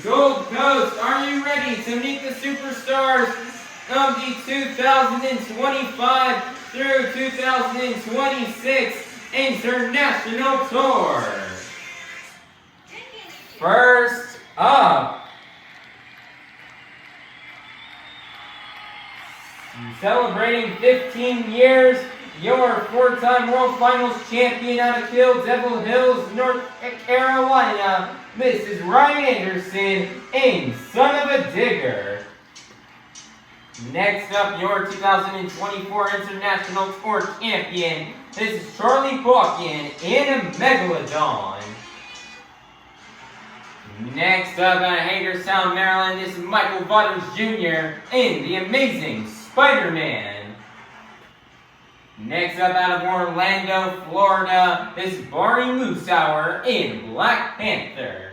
Gold Coast, are you ready to meet the superstars of the 2025 through 2026 International Tour? First up, celebrating 15 years, your four-time World Finals champion out of Kill Devil Hills, North Carolina, this is Ryan Anderson in Son of a Digger. Next up, your 2024 International Tour champion, this is Charlie Pauken in a Megalodon. Next up, out of Hagerstown, Maryland, this is Michael Vaters Jr. in The Amazing Spider-Man. Next up, out of Orlando, Florida, this is Bari Musawwir in Black Panther.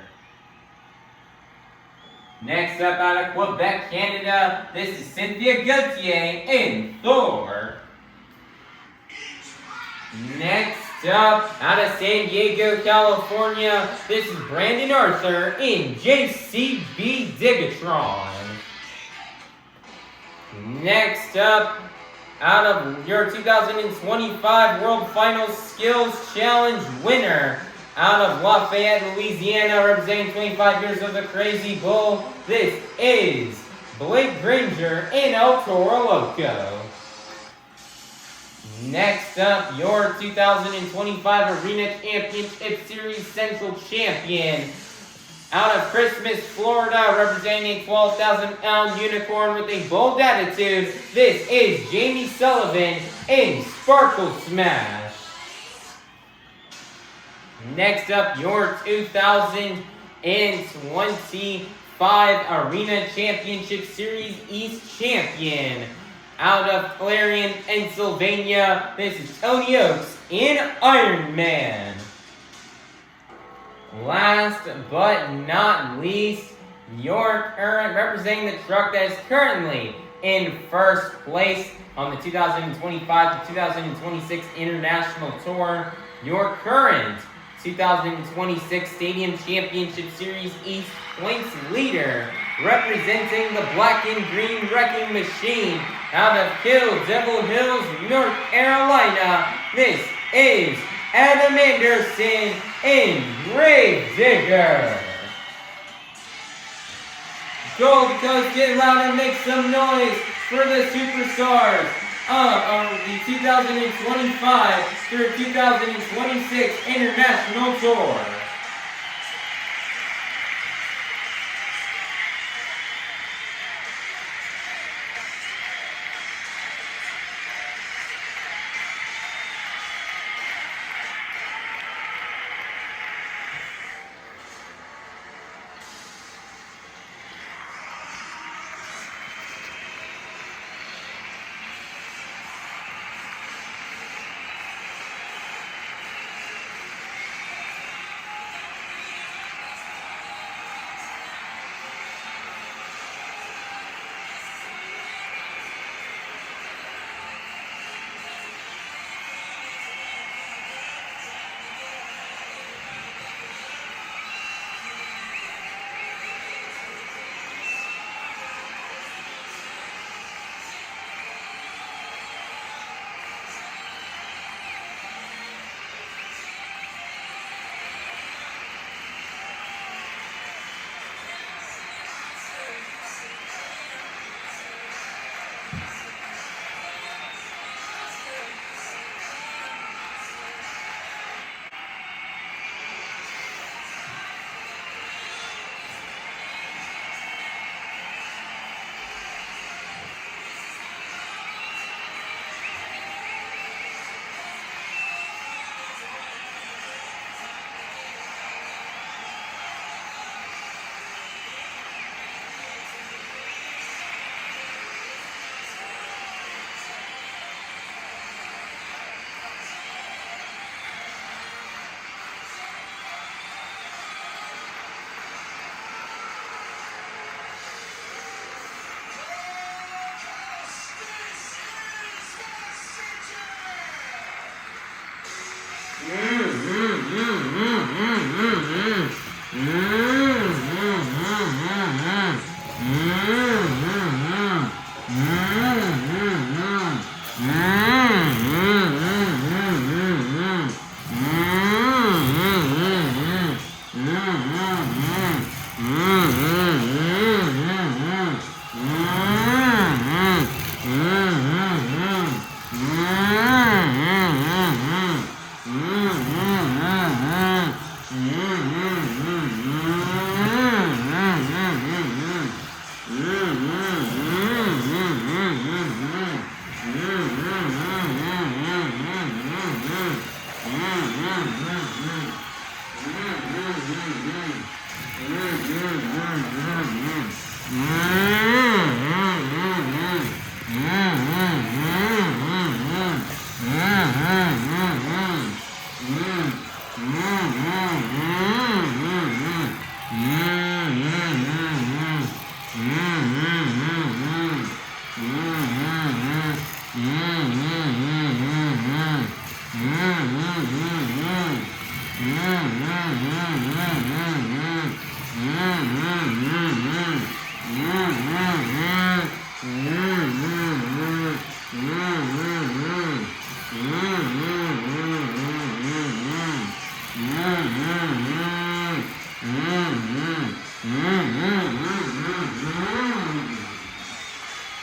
Next up, out of Quebec, Canada, this is Cynthia Gauthier in Thor. Next up, out of San Diego, California, this is Brandon Arthur in JCB DIGatron. Next up, out of your 2025 World Finals Skills Challenge winner, out of Lafayette, Louisiana, representing 25 years of the Crazy Bull, this is Blake Granger in El Toro Loco. Next up, your 2025 Arena Championship Series Central Champion, out of Christmas, Florida, representing a 12,000-pound unicorn with a bold attitude, this is Jamie Sullivan in Sparkle Smash. Next up, your 2025 Arena Championship Series East Champion, out of Clarion, Pennsylvania, this is Tony Ochs in Iron Man. Last but not least, your current representing the truck that is currently in first place on the 2025 to 2026 International Tour, your current 2026 Stadium Championship Series East points leader, representing the Black and Green Wrecking Machine out of Kill Devil Hills, North Carolina, this is Adam Anderson in Grave Digger. Gold Coast, get loud and make some noise for the superstars of the 2025 through 2026 International Tour.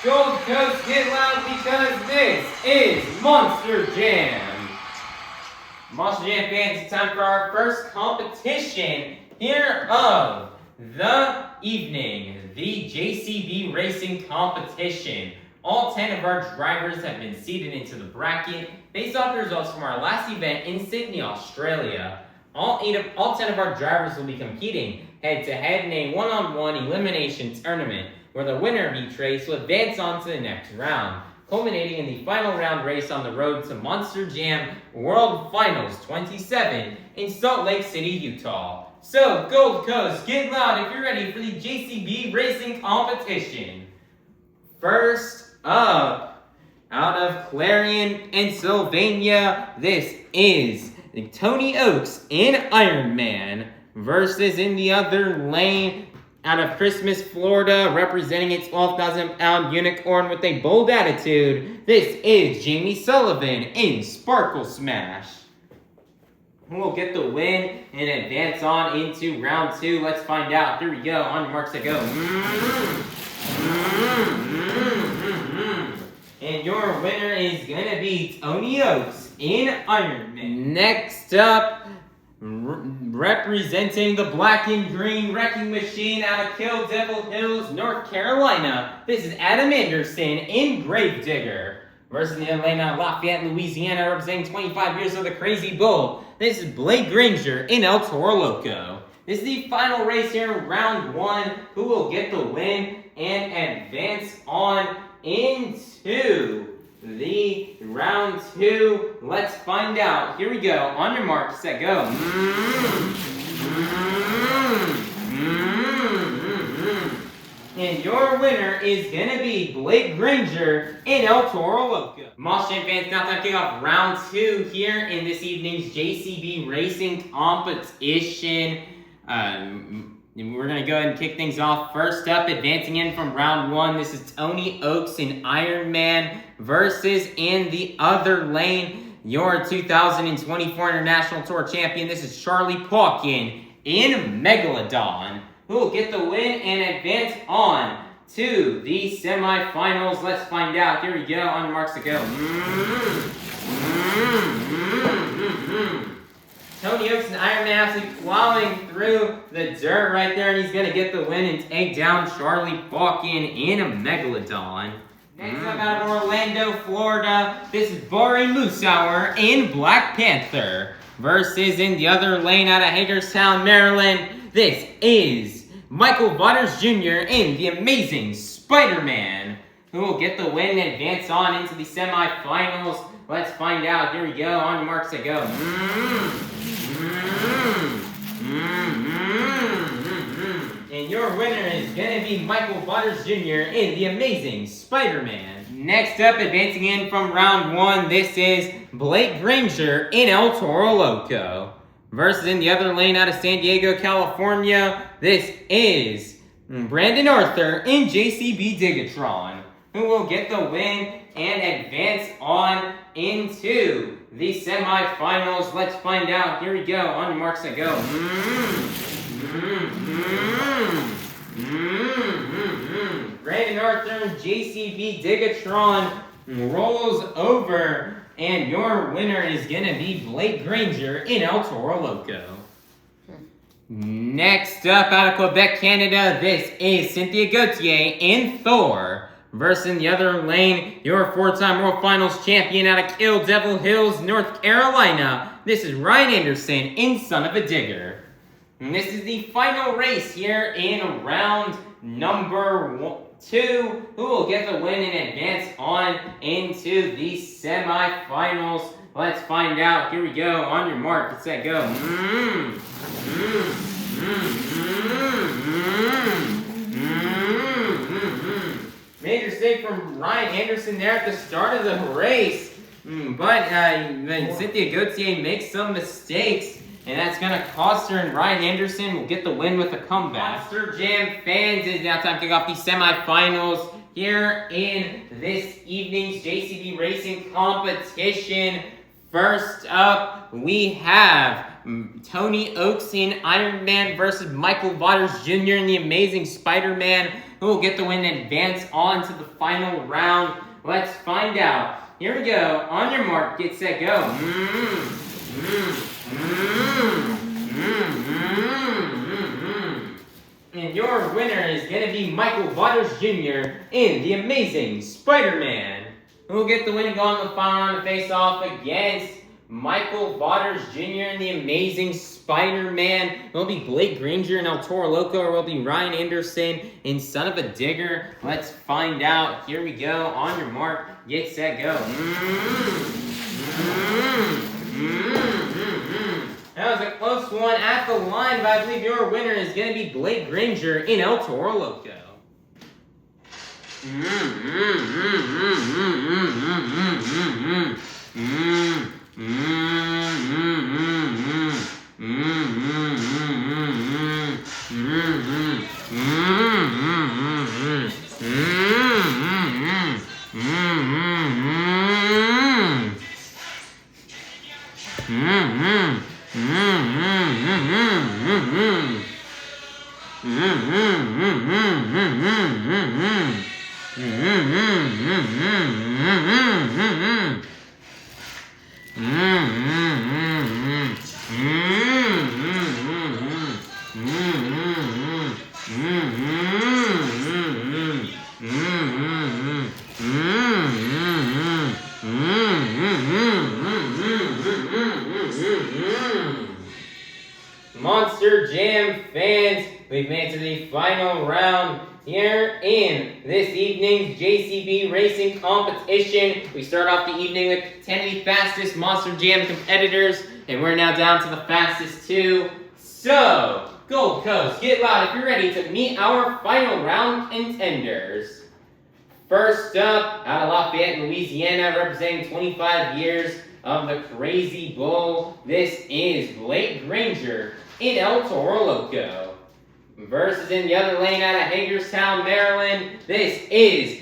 Gold Coast, get loud because this is Monster Jam. Monster Jam fans, it's time for our first competition here of the evening, the JCB Racing Competition. All 10 of our drivers have been seeded into the bracket based off the results from our last event in Sydney, Australia. All 10 of our drivers will be competing head-to-head in a one-on-one elimination tournament, where the winner of each race will advance on to the next round, culminating in the final round race on the road to Monster Jam World Finals 27 in Salt Lake City, Utah. So, Gold Coast, get loud if you're ready for the JCB Racing Competition. First up, out of Clarion, Pennsylvania, this is Tony Ochs in Ironman versus in the other lane, out of Christmas, Florida, representing a 12,000-pound unicorn with a bold attitude, this is Jamie Sullivan in Sparkle Smash. Who will get the win and advance on into round 2? Let's find out. Here we go. On your marks, to go. And your winner is going to be Tony Ochs in Ironman. Next up, representing the black and green wrecking machine out of Kill Devil Hills, North Carolina, this is Adam Anderson in Gravedigger. Versus the other lane out of Lafayette, Louisiana, representing 25 years of the Crazy Bull, this is Blake Granger in El Toro Loco. This is the final race here in round 1. Who will get the win and advance on into the round 2? Let's find out. Here we go. On your mark, set, go. And your winner is going to be Blake Granger in El Toro Loco. Moss Jam fans, now time to kick off round 2 here in this evening's JCB Racing Competition. We're going to go ahead and kick things off. First up, advancing in from round 1, this is Tony Ochs in Ironman versus in the other lane, your 2024 International Tour champion. This is Charlie Pauken in Megalodon, who will get the win and advance on to the semifinals. Let's find out. Here we go. On your marks, to go. Tony Ochs and Ironman absolutely plowing through the dirt right there, and he's going to get the win and take down Charlie Pauken in a Megalodon. Next up, out of Orlando, Florida, this is Bari Musawwir in Black Panther versus in the other lane out of Hagerstown, Maryland, this is Michael Vaters Jr. in the Amazing Spider-Man, who will get the win and advance on into the semifinals. Let's find out. Here we go. On your marks, to go. And your winner is going to be Michael Vaters Jr. in the Amazing Spider-Man. Next up, advancing in from round 1, this is Blake Granger in El Toro Loco. Versus in the other lane out of San Diego, California, this is Brandon Arthur in JCB DIGatron, who will get the win and advance on into the semifinals. Let's find out. Here we go. On your marks, I go. Brandon Arthur, JCB DIGatron rolls over, and your winner is going to be Blake Granger in El Toro Loco. Next up, out of Quebec, Canada, this is Cynthia Gauthier and Thor. Versus in the other lane, your 4-time World Finals champion out of Kill Devil Hills, North Carolina. This is Ryan Anderson in Son of a Digger. And this is the final race here in round number 2. Who will get the win and advance on into the semifinals? Let's find out. Here we go. On your mark, get set, go. Major mistake from Ryan Anderson there at the start of the race. But Cynthia Gauthier makes some mistakes, and that's going to cost her, and Ryan Anderson will get the win with a comeback. Monster Jam fans, it is now time to kick off the semifinals here in this evening's JCB Racing competition. First up, we have Tony Ochs in Iron Man versus Michael Vaters Jr. in the Amazing Spider-Man, who will get the win and advance on to the final round. Let's find out. Here we go. On your mark, get set, go. And your winner is going to be Michael Vaters Jr. in the Amazing Spider-Man, who will get the win and go on the final round to face off against Michael Vaters Jr. in the Amazing Spider-Man. Will it be Blake Granger in El Toro Loco, or will it be Ryan Anderson in Son of a Digger? Let's find out. Here we go. On your mark, get set, go. That was a close one at the line, but I believe your winner is going to be Blake Granger in El Toro Loco. Monster Jam fans, we've made it to the final round here in this evening's JCB Racing competition. We start off the evening with 10 of the fastest Monster Jam competitors, and we're now down to the fastest 2. So, Gold Coast, get loud if you're ready to meet our final round contenders. First up, out of Lafayette, Louisiana, representing 25 years of the Crazy Bull, this is Blake Granger in El Toro Loco. Versus in the other lane out of Hagerstown, Maryland, this is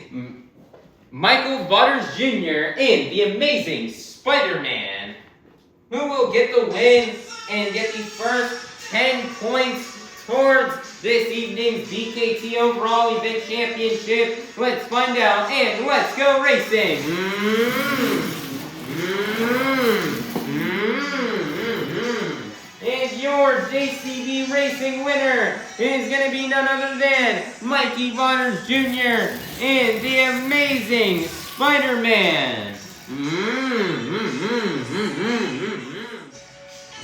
Michael Vaters Jr. in the Amazing Spider-Man, who will get the win and get the first 10 points towards this evening's DKT Overall Event Championship. Let's find out, and let's go racing! And your JCB Racing winner is going to be none other than Mikey Vaters Jr. in the Amazing Spider-Man.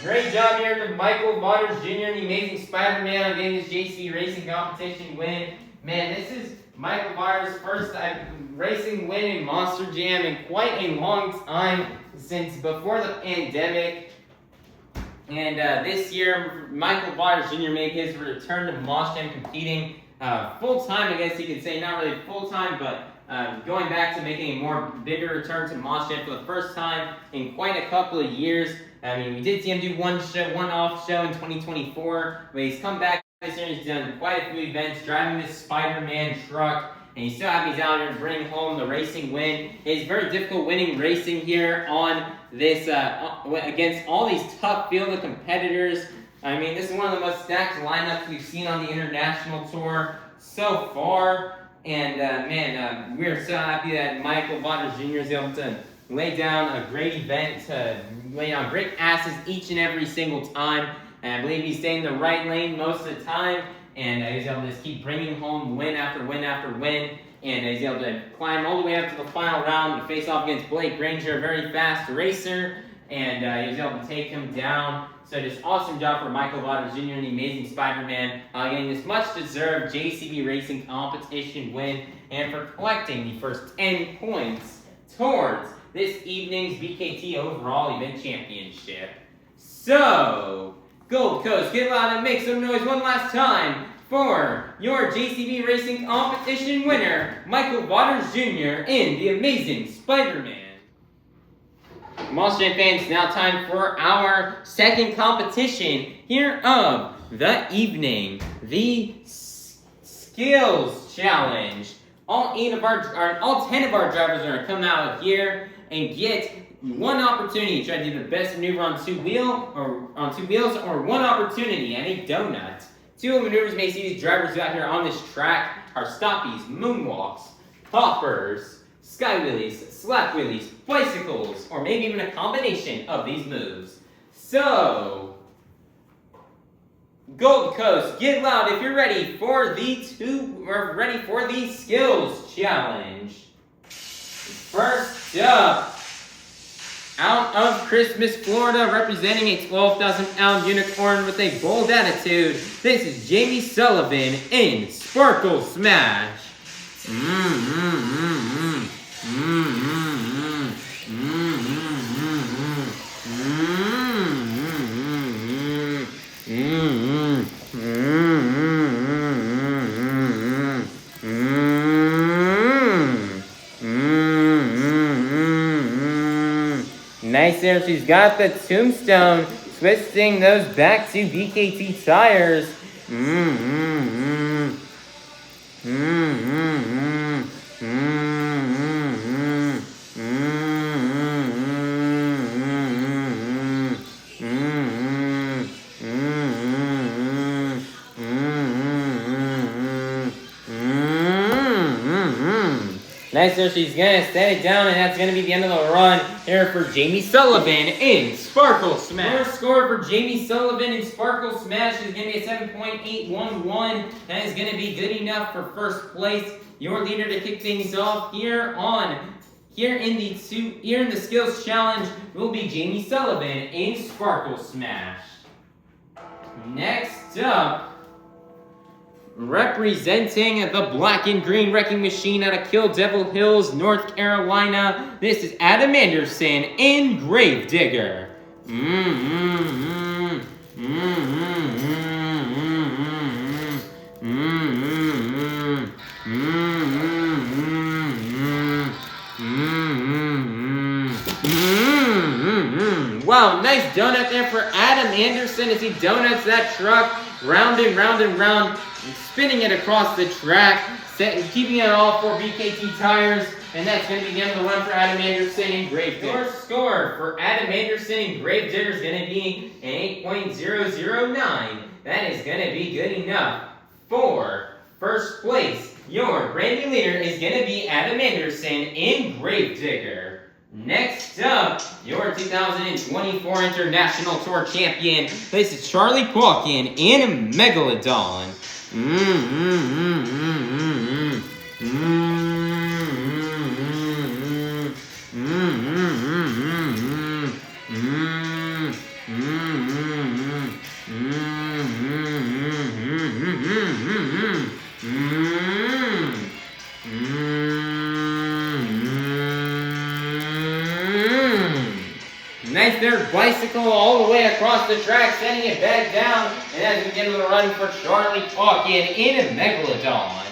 Great job here to Michael Vaters Jr. in the Amazing Spider-Man on getting this JCB Racing competition win. Man, this is Michael Vaters' first racing win in Monster Jam in quite a long time, since before the pandemic. And this year, Michael Vaters Jr. made his return to Monster Jam competing full-time, I guess you could say. Not really full-time, but going back to making a more bigger return to Mosshead for the first time in quite a couple of years. I mean, we did see him do one-off show in 2024, but he's come back this year. He's done quite a few events, driving this Spider-Man truck, and he's still happy he's out here to bring home the racing win. It's very difficult winning racing here on this against all these tough field of competitors. I mean, this is one of the most stacked lineups we've seen on the international tour so far. And man, we're so happy that Michael Vaters Jr. is able to lay down a great event, to lay down great asses each and every single time. And I believe he's staying in the right lane most of the time. And he's able to just keep bringing home win after win after win. And he's able to climb all the way up to the final round to face off against Granger, a very fast racer. And he was able to take him down. So just awesome job for Michael Vaters Jr. and the Amazing Spider-Man, getting this much-deserved JCB Racing Competition win, and for collecting the first 10 points towards this evening's BKT Overall Event Championship. So, Gold Coast, get loud and make some noise one last time for your JCB Racing Competition winner, Michael Vaters Jr. and the Amazing Spider-Man. Mosshead fans, now time for our second competition here of the evening, the Skills Challenge. All 10 of our drivers are going to come out here and get one opportunity to try to do the best maneuver on two wheels, or one opportunity at a donut. Two of the maneuvers you may see these drivers out here on this track are stoppies, moonwalks, hoppers, sky wheelies, slap wheelies, bicycles, or maybe even a combination of these moves. So, Gold Coast, get loud if you're ready for the Skills Challenge. First up, out of Christmas, Florida, representing a 12,000-pound unicorn with a bold attitude, this is Jamie Sullivan in Sparkle Smash. Nice there, she's got the tombstone, twisting those back to BKT tires. Nice, so she's going to set it down, and that's going to be the end of the run here for Jamie Sullivan in Sparkle Smash. Your score for Jamie Sullivan in Sparkle Smash is going to be a 7.811. That is going to be good enough for first place. Your leader to kick things off here in the Skills Challenge will be Jamie Sullivan in Sparkle Smash. Next up, representing the Black and Green Wrecking Machine out of Kill Devil Hills, North Carolina, this is Adam Anderson in Gravedigger. Wow, nice donut there for Adam Anderson as he donuts that truck round and round and round, spinning it across the track, keeping it all four BKT tires, and that's going to be the end of the run for Adam Anderson in Gravedigger. Your score for Adam Anderson in Gravedigger is going to be an 8.009. That is going to be good enough for first place. Your brand new leader is going to be Adam Anderson in Gravedigger. Next up, your 2024 International Tour Champion. This is Charlie Pauken in Megalodon. Nice there, bicycle all the way across the track, sending it back down, and as we get to the run for Charlie Pauken in Megalodon.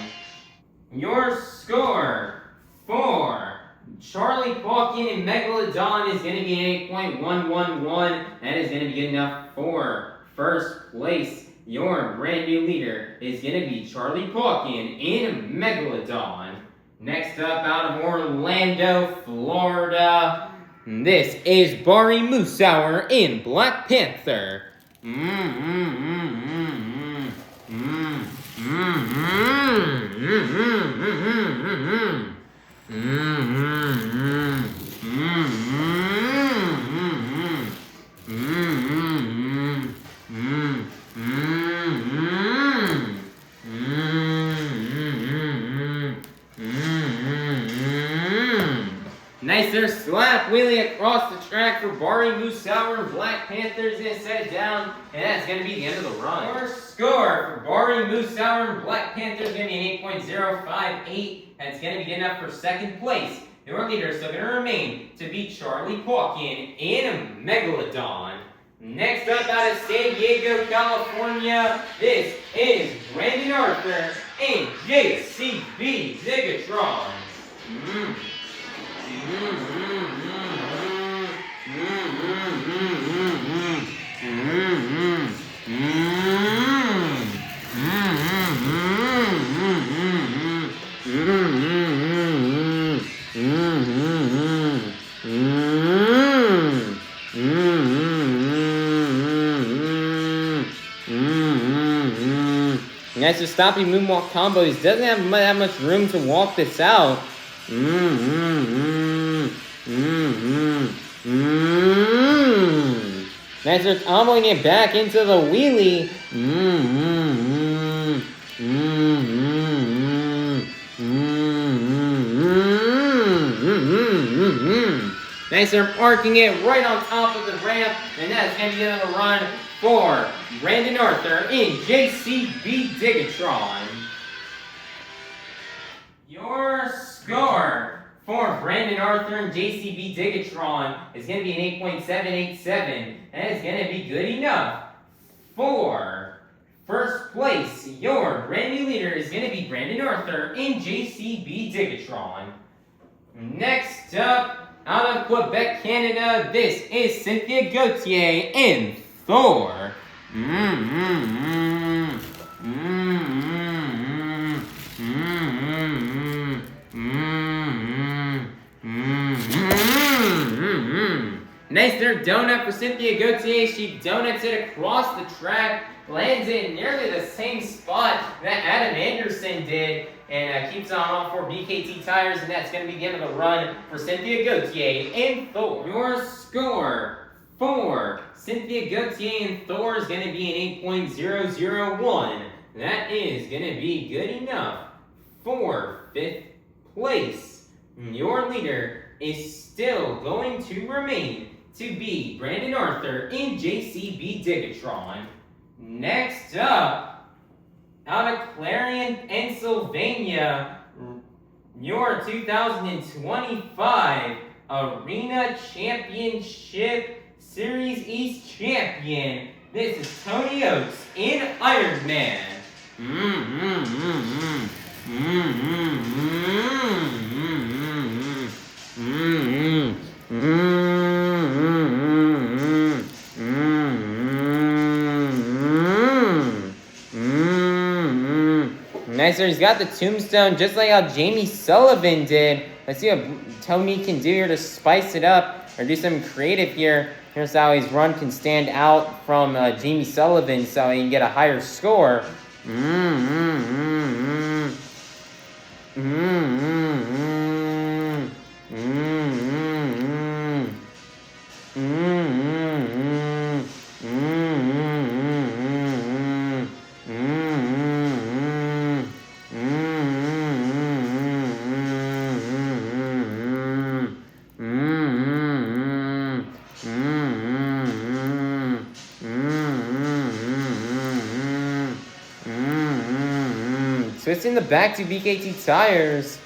Your score 4. Charlie Pauken and Megalodon is going to be an 8.111. That is going to be good enough for first place. Your brand new leader is going to be Charlie Pauken and Megalodon. Next up, out of Orlando, Florida, this is Bari Musawwir in Black Panther. Nicer slap wheelie across the track for Bari Musawwir. Black Panthers going to set it down, and that's going to be the end of the run. Your score for Bari Musawwir and Black Panthers is going to be an 8.058. That's going to be good enough for second place. Your leader is still going to remain to be Charlie Pauken and Megalodon. Next up, out of San Diego, California, this is Brandon Arthur and JCB DIGatron. Nice to stopping moonwalk combo. He doesn't have that much room to walk this out. Nice to comboing it back into the wheelie. Nice, they're parking it right on top of the ramp, and that's going to be the end of the run for Brandon Arthur in JCB DIGatron. Your score for Brandon Arthur and JCB DIGatron is going to be an 8.787, and it's going to be good enough for first place. Your brand new leader is going to be Brandon Arthur in JCB DIGatron. Next up, out of Quebec, Canada, this is Cynthia Gauthier and Thor. Nice there donut for Cynthia Gauthier. She donuts it across the track, lands in nearly the same spot that Adam Anderson did, and keeps on all 4 BKT tires, and that's going to be the end of the run for Cynthia Gauthier and Thor. Your score for Cynthia Gauthier and Thor is going to be an 8.001. That is going to be good enough for 5th place. Your leader is still going to remain to be Brandon Arthur in JCB DIGatron. Next up, out of Clarion, Pennsylvania, your 2025 Arena Championship Series East champion. This is Tony Ochs in Iron Man. Nicer, he's got the tombstone just like how Jamie Sullivan did. Let's see what Tony can do here to spice it up or do something creative here. Here's how his run can stand out from Jamie Sullivan so he can get a higher score. Twisting the back to BKT tires.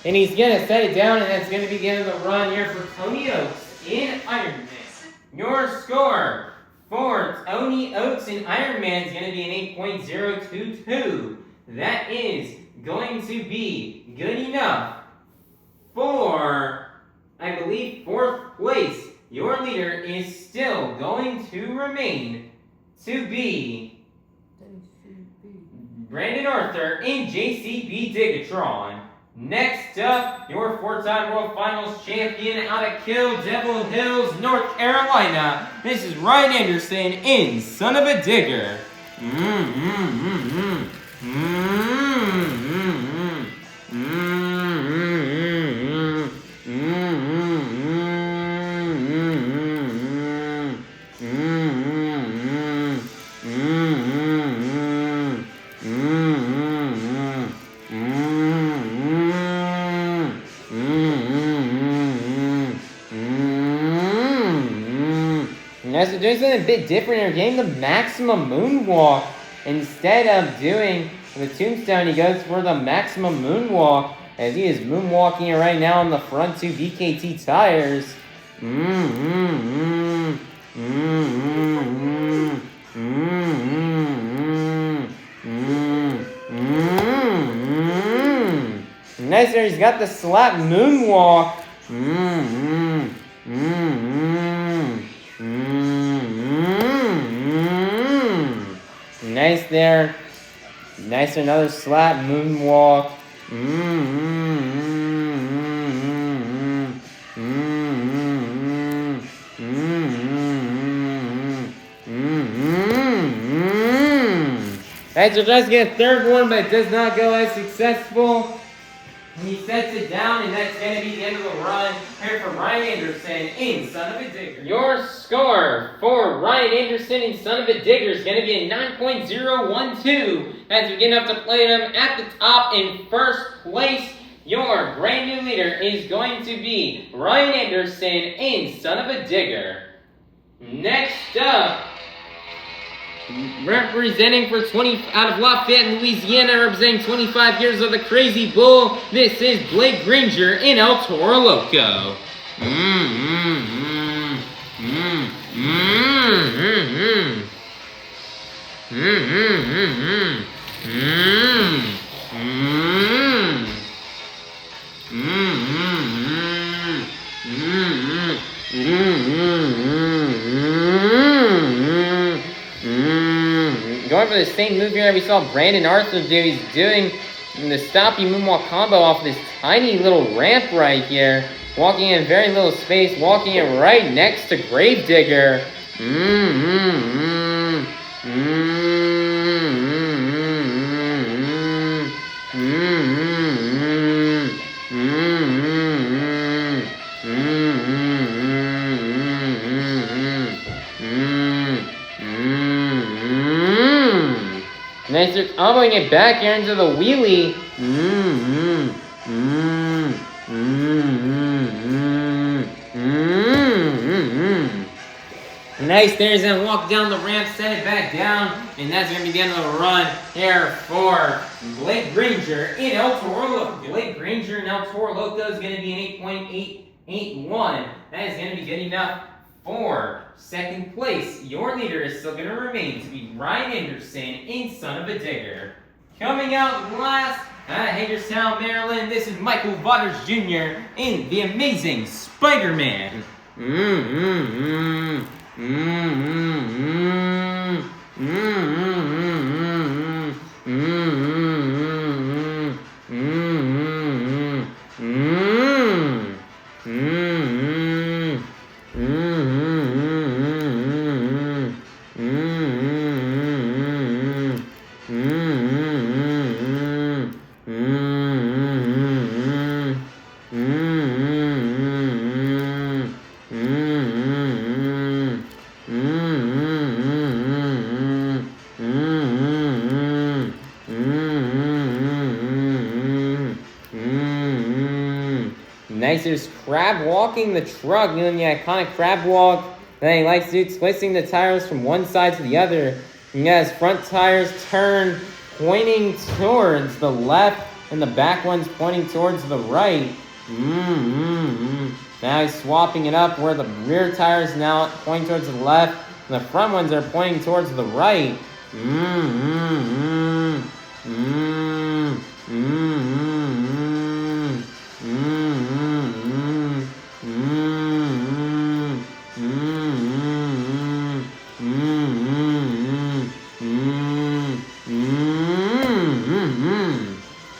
And he's going to set it down, and that's going to be the end of the run here for Tony Ochs in Iron Man. Your score For Tony, Ochs, and Iron Man is going to be an 8.022. That is going to be good enough for, I believe, 4th place. Your leader is still going to remain to be Brandon Arthur in JCB DIGatron. Next up, your 4-time World Finals champion out of Kill Devil Hills, North Carolina. This is Ryan Anderson in Son of a Digger. So doing something a bit different here, getting the maximum moonwalk. Instead of doing the tombstone, he goes for the maximum moonwalk, as he is moonwalking right now on the front 2 VKT tires. Nice there, he's got the slap moonwalk. Nice there. Nice, another slap moonwalk. Nice, so tries to get a 3rd one, but it does not go as successful. And he sets it down, and that's going to be the end of the run here for Ryan Anderson in Son of a Digger. Your score for Ryan Anderson in Son of a Digger is going to be a 9.012 as we get up to play them at the top in 1st place. Your brand new leader is going to be Ryan Anderson in Son of a Digger. Next up, representing for 20 out of Lafayette, Louisiana, representing 25 years of the Crazy Bull, this is Blake Granger in El Toro Loco. Going for the same move here we saw Brandon Arthur do. He's doing the stoppy moonwalk combo off this tiny little ramp right here. Walking in very little space, walking it right next to Gravedigger. Nice, they're comboing it back here into the wheelie. Nice, there's that walk down the ramp, set it back down, and that's going to be the end of the run here for Blake Granger in El Toro Loco. Blake Granger in El Toro Loco is going to be an 8.881. That is going to be good enough for 2nd place. Your leader is still going to remain to be Ryan Anderson in Son of a Digger. Coming out last at Hagerstown, Maryland, this is Michael Vaters Jr. in The Amazing Spider-Man. Nice, there's crab walking the truck, doing the iconic crab walk that he likes to do, twisting the tires from one side to the other. He has front tires turned, pointing towards the left, and the back one's pointing towards the right. Now he's swapping it up where the rear tires now pointing towards the left, The front ones are pointing towards the right.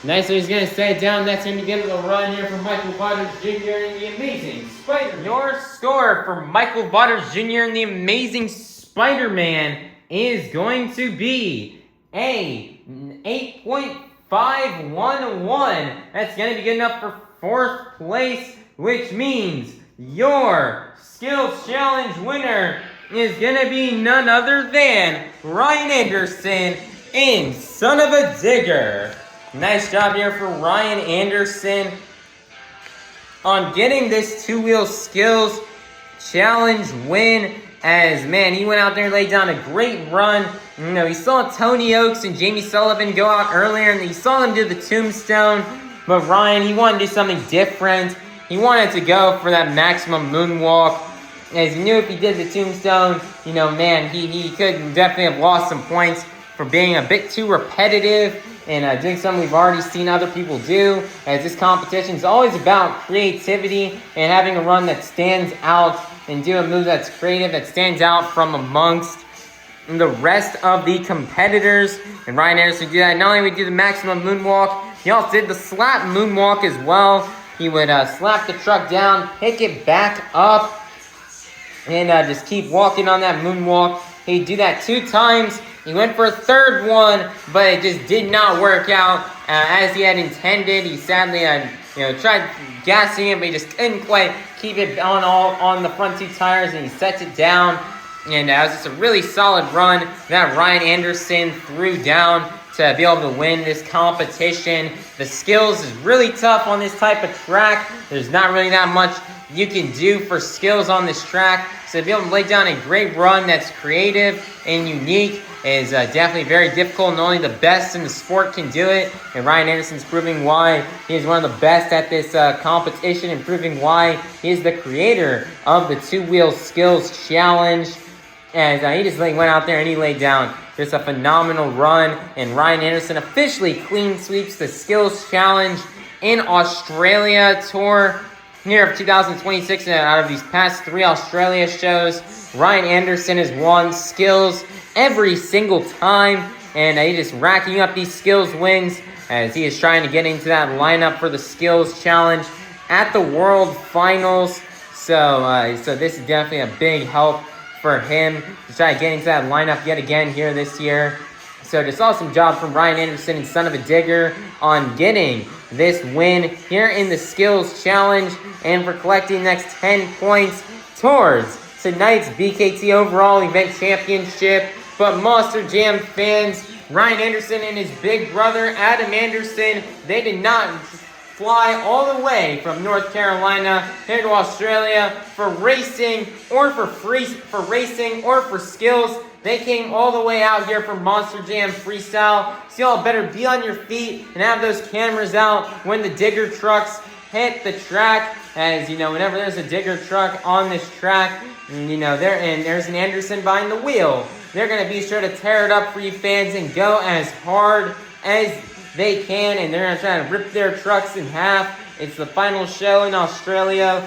Nice, so he's going to set it down. That's going to get a run here from Michael Vaters Jr. and the Amazing Spider-Man. Your score for Michael Vaters Jr. and the Amazing Spider-Man is going to be a 8.511. That's going to be good enough for 4th place, which means your Skills Challenge winner is going to be none other than Ryan Anderson in Son of a Digger. Nice job here for Ryan Anderson on getting this 2-wheel skills challenge win. As, man, he went out there and laid down a great run. You know, he saw Tony Ochs and Jamie Sullivan go out earlier, and he saw them do the tombstone. But Ryan, he wanted to do something different. He wanted to go for that maximum moonwalk. As he knew if he did the tombstone, you know, man, he could definitely have lost some points for being a bit too repetitive and doing something we've already seen other people do. As this competition is always about creativity and having a run that stands out and do a move that's creative, that stands out from amongst the rest of the competitors. And Ryan Anderson did that. Not only would he do the maximum moonwalk, he also did the slap moonwalk as well. He would slap the truck down, pick it back up, and just keep walking on that moonwalk. He'd do that 2 times. He went for a 3rd one, but it just did not work out as he had intended. He sadly had, tried gassing it, but he just couldn't quite keep it on the front 2 tires, and he sets it down. And it was just a really solid run that Ryan Anderson threw down to be able to win this competition. The skills is really tough on this type of track. There's not really that much you can do for skills on this track. So to be able to lay down a great run that's creative and unique is definitely very difficult, and only the best in the sport can do it. And Ryan Anderson's proving why he is one of the best at this competition, and proving why he is the creator of the 2-wheel skills challenge. As he just went out there and he laid down just a phenomenal run. And Ryan Anderson officially clean sweeps the skills challenge in Australia tour here of 2026. And out of these past 3 Australia shows, Ryan Anderson has won skills every single time, and he's just racking up these skills wins as he is trying to get into that lineup for the skills challenge at the World Finals. So this is definitely a big help for him to try to get into that lineup yet again here this year. So just awesome job from Ryan Anderson and Son of a Digger on getting this win here in the skills challenge, and for collecting next 10 points towards tonight's BKT overall event championship. But Monster Jam fans, Ryan Anderson and his big brother Adam Anderson, they did not fly all the way from North Carolina here to Australia for racing or for racing or for skills. They came all the way out here for Monster Jam Freestyle. So y'all better be on your feet and have those cameras out when the digger trucks hit the track. As you know, whenever there's a digger truck on this track, there's an Anderson behind the wheel, they're going to be sure to tear it up for you fans and go as hard as they can, and they're going to try to rip their trucks in half. It's the final show in Australia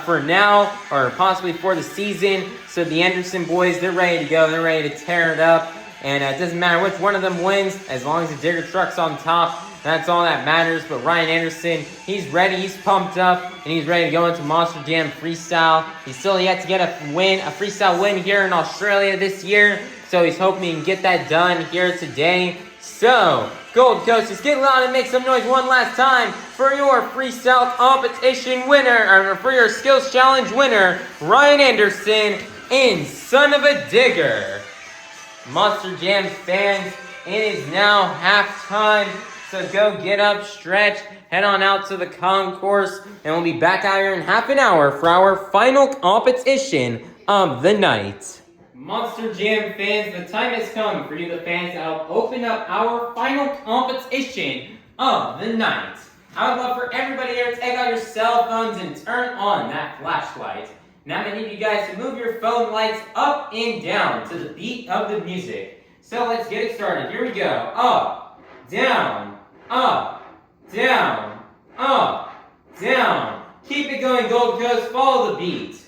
for now, or possibly for the season. So the Anderson boys, they're ready to go. They're ready to tear it up. And it doesn't matter which one of them wins, as long as the digger truck's on top. That's all that matters. But Ryan Anderson, he's ready, he's pumped up, and he's ready to go into Monster Jam Freestyle. He's still yet to get a freestyle win here in Australia this year. So he's hoping he can get that done here today. So, Gold Coast, just get loud and make some noise one last time for your freestyle competition winner, or for your skills challenge winner, Ryan Anderson in Son of a Digger. Monster Jam fans, it is now halftime. So go get up, stretch, head on out to the concourse, and we'll be back out here in half an hour for our final competition of the night. Monster Jam fans, the time has come for you, the fans, to help open up our final competition of the night. I would love for everybody here to take out your cell phones and turn on that flashlight. Now I'm going to need you guys to move your phone lights up and down to the beat of the music. So let's get it started. Here we go. Up, down, up, down, up, down. Keep it going, Gold Coast. Follow the beat.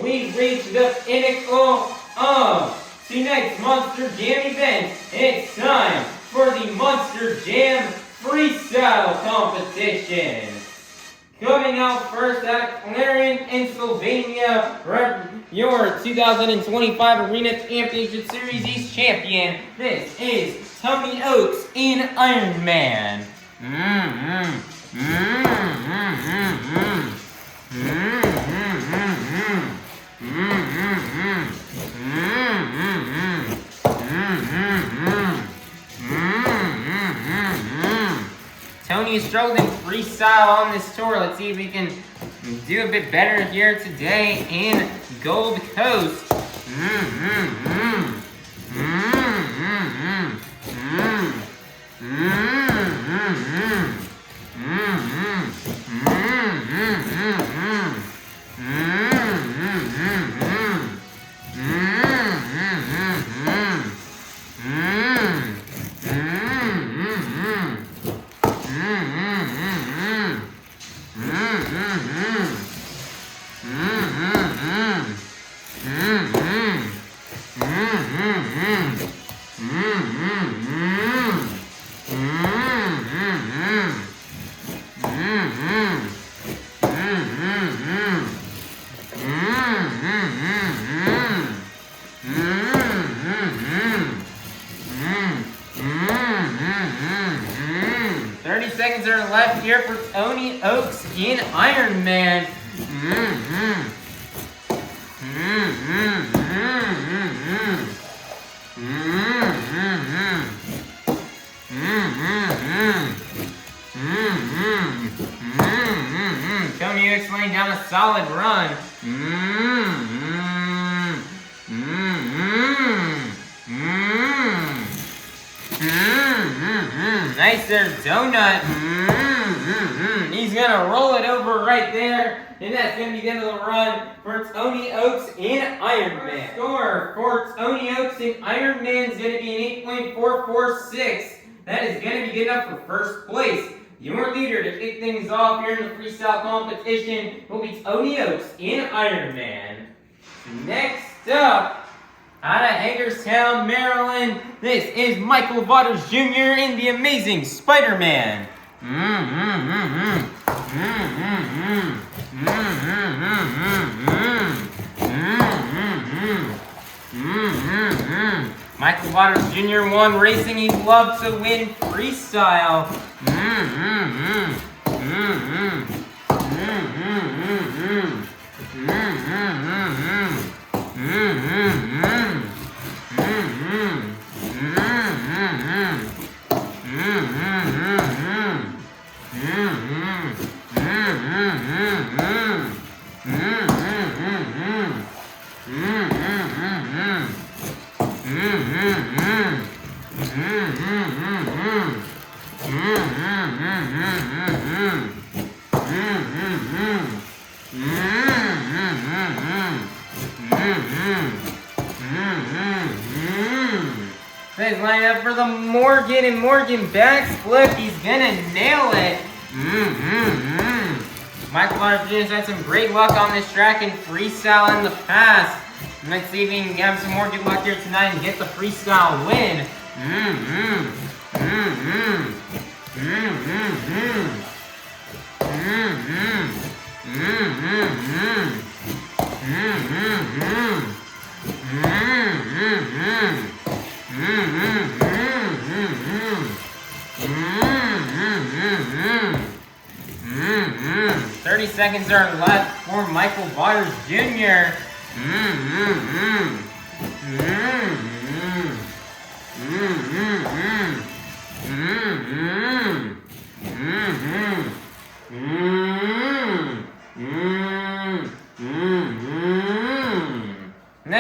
We've reached the pinnacle of tonight's Monster Jam event. It's time for the Monster Jam Freestyle Competition. Coming out first out of Clarion, Pennsylvania, your 2025 Arena Championship Series East champion. This is Tony Ochs in Iron Man. Tony is struggling freestyle on this tour. Let's see if we can do a bit better here today in Gold Coast. Seconds are left here for Tony Ochs in Iron Man. 30 laying down a solid run. Nice there, donut. He's gonna roll it over right there, and that's gonna be the end of the run for Tony Ochs in Iron Man. Score for Tony Ochs in Iron Man is gonna be an 8.446. That is gonna be good enough for first place. Your leader to kick things off here in the freestyle competition will be Tony Ochs in Iron Man. Next up, out of Hagerstown, Maryland, this is Michael Vaters Jr. in The Amazing Spider-Man. Michael Vaters Jr. won racing. He'd love to win freestyle. He's lining up for the Morgan and Morgan backflip. He's gonna nail it. Michael Vaters Jr. has had some great luck on this track in freestyle in the past. Let's see if he can have some more good luck here tonight and get the freestyle win. Seconds are left for Michael Vaters Jr.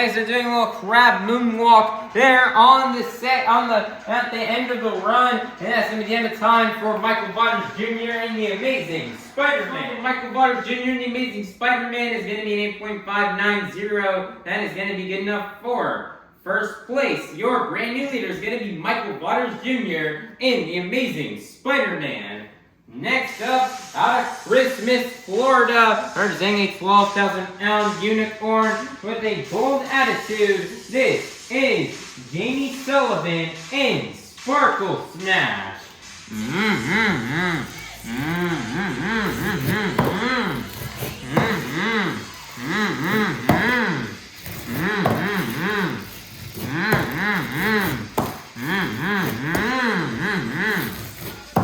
Next, they're doing a little crab moonwalk there on the set, at the end of the run. And that's going to be the end of time for Michael Vaters Jr. and the Amazing Spider-Man. Michael Vaters Jr. and the Amazing Spider-Man is going to be an 8.590. That is going to be good enough for first place. Your brand new leader is going to be Michael Vaters Jr. in the Amazing Spider-Man. Next up, out of Christmas, Florida, representing a 12,000-pound unicorn with a bold attitude. This is Jamie Sullivan in Sparkle Smash.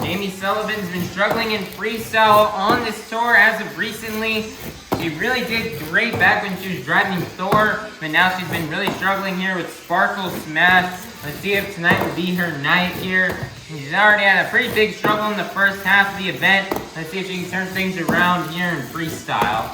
Jamie Sullivan's been struggling in freestyle on this tour as of recently. She really did great back when she was driving Thor, but now she's been really struggling here with Sparkle Smash. Let's see if tonight will be her night here. She's already had a pretty big struggle in the first half of the event. Let's see if she can turn things around here in freestyle.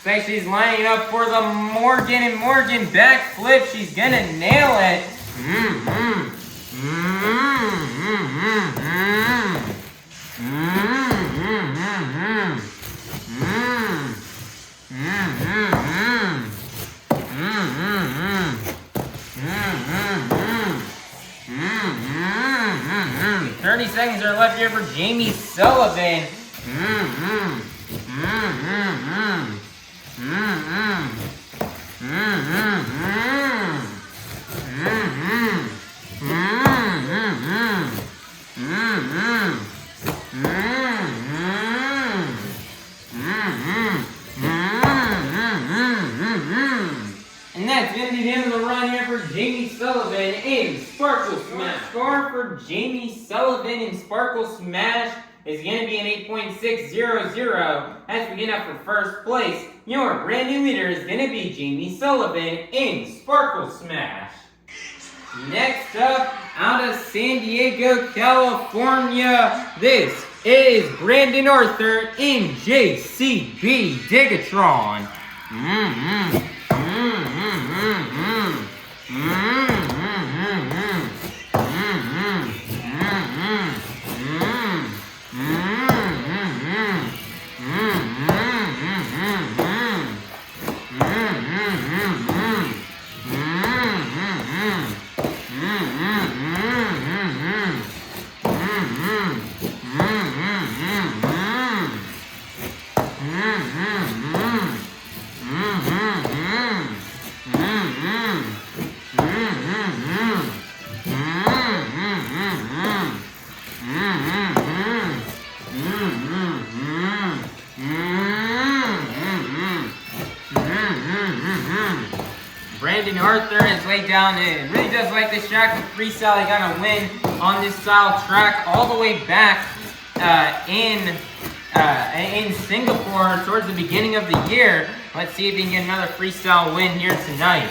Like she's lining up for the Morgan and Morgan backflip. She's gonna nail it. "30 seconds are left here for Jamie Sullivan. And that's going to be the end of the run here for Jamie Sullivan in Sparkle Smash. Score for Jamie Sullivan in Sparkle Smash is going to be an 8.600. That's good enough for first place. Your brand new leader is going to be Jamie Sullivan in Sparkle Smash. Next up, out of San Diego, California, this is Brandon Arthur in JCB DIGatron. Brandon Arthur has laid down it. Really does like this track with freestyle. He got a win on this style track all the way back in Singapore towards the beginning of the year. Let's see if he can get another freestyle win here tonight.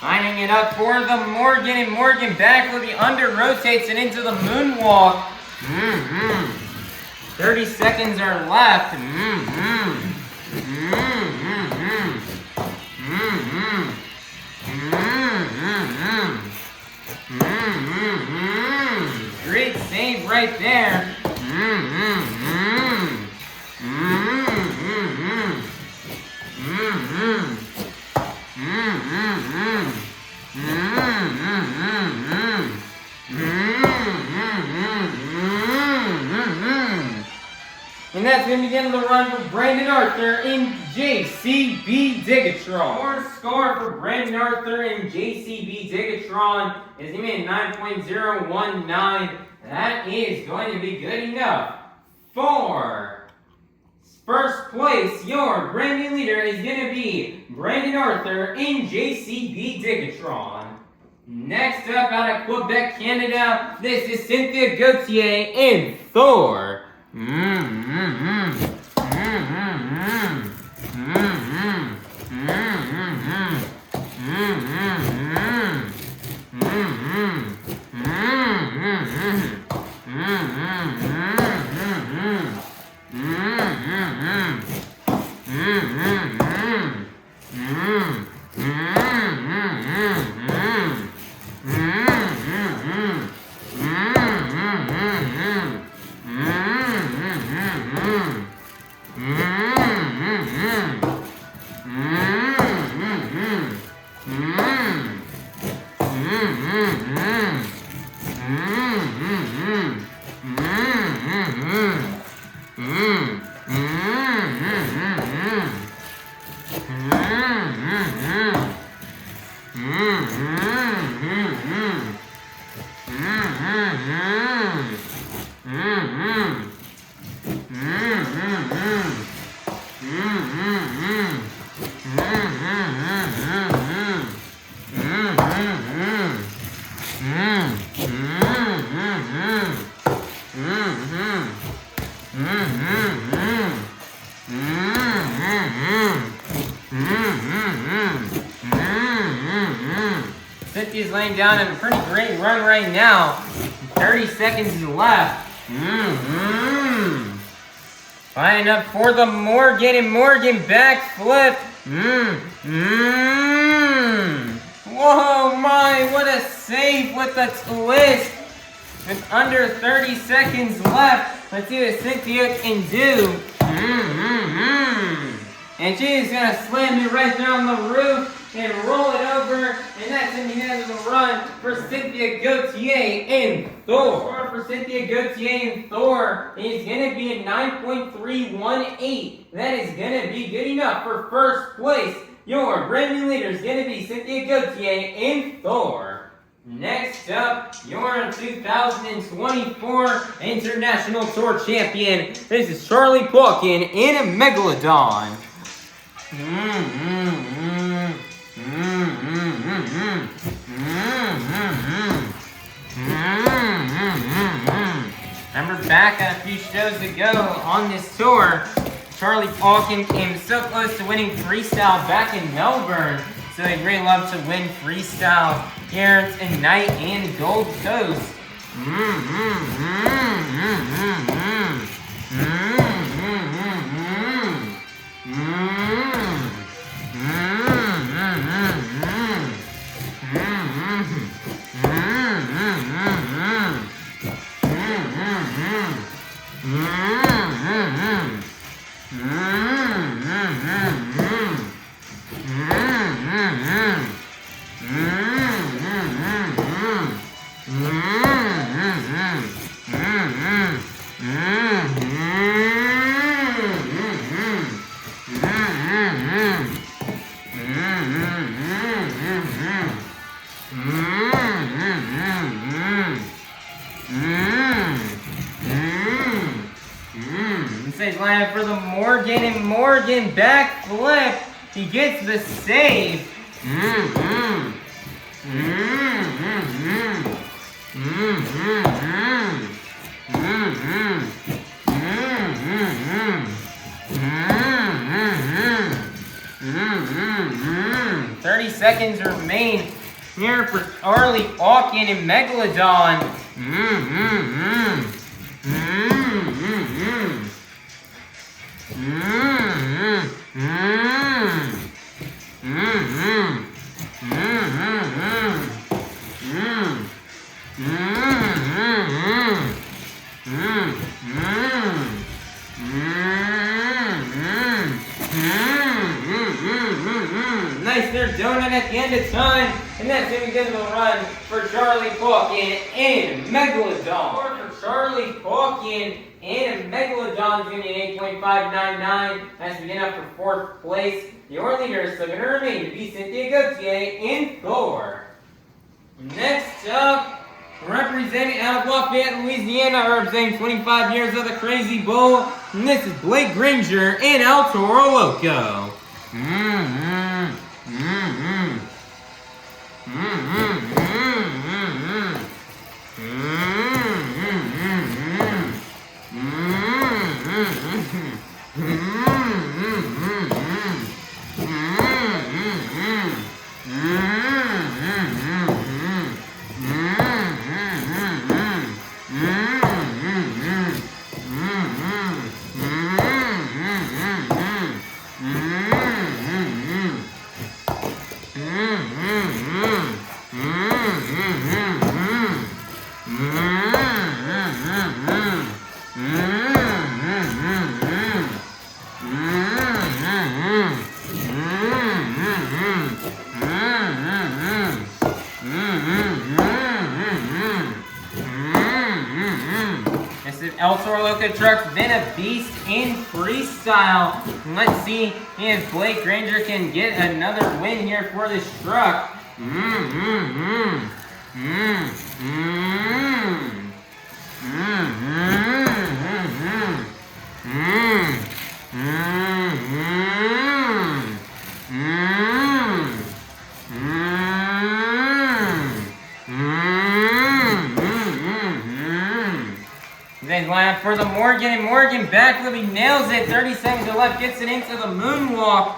Lining it up for the Morgan and Morgan back with the under rotates and into the moonwalk. 30 seconds are left. Great save right there. And that's going to begin the run for Brandon Arthur in JCB DIGatron. Score for Brandon Arthur in JCB DIGatron is going to be a 9.019. That is going to be good enough for first place. Your brand new leader is going to be Brandon Arthur in JCB DIGatron. Next up, out of Quebec, Canada, this is Cynthia Gauthier in Thor. Cynthia's laying down in a pretty great run right now. 30 seconds left. Lining up for the Morgan, and Morgan backflip. Whoa, my, what a save with the twist. With under 30 seconds left, let's see what Cynthia can do. And she's going to slam it right there on the roof and roll it over. And that's in the end of the run for Cynthia Gauthier in Thor. For Cynthia Gauthier in Thor is going to be a 9.318. That is going to be good enough for first place. Your brand new leader is going to be Cynthia Gauthier in Thor. Next up, your 2024 International Tour Champion. This is Charlie Pauken in a Megalodon. Remember back a few shows ago on this tour, Charlie Pauken came so close to winning freestyle back in Melbourne. So he'd really love to win freestyle here tonight in Gold Coast. He's lining up for the Morgan, and Morgan backflip. He gets the save. Seconds remain here for Charlie Pauken and Megalodon. Nice, they're doing it at the end of time, and that's going to get the run for Charlie Pauken and Megalodon. For Charlie Pauken and Megalodon is going to be an 8.599. That's beginning up for 4th place. Your leader is still going to remain to be Cynthia, Gauthier, and Thor. Next up, representing out of Lafayette, Louisiana, representing 25 years of the Crazy Bull, and this is Granger and Toro, Loco. Toro Loco truck's been a beast in freestyle. Let's see if Granger can get another win here for this truck. Then line for the Morgan, and Morgan backflip, he nails it. 30 seconds to left, gets it into the moonwalk.